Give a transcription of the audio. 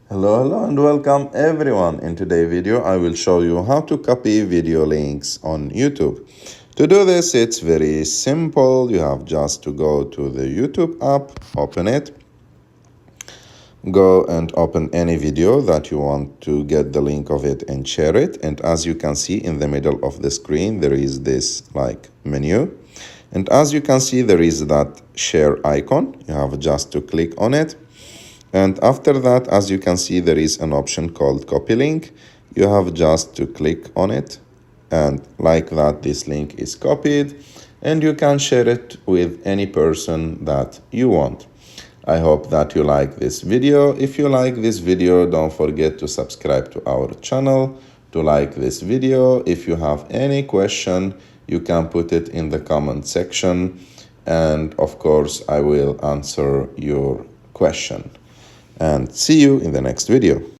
Hello and welcome everyone. In today's video I will show you how to copy video links on YouTube. To do this it's very simple. You have just to go to the YouTube app, open it, go and open any video that you want to get the link of it and share it. And as you can see in the middle of the screen there is this menu, and as you can see there is that share icon. You have just to click on it. And after that, as you can see, there is an option called copy link. You have just to click on it, and like that, this link is copied and you can share it with any person that you want. I hope that you like this video. If you like this video, don't forget to subscribe to our channel, to like this video. If you have any question, you can put it in the comment section, and of course, I will answer your question. And see you in the next video.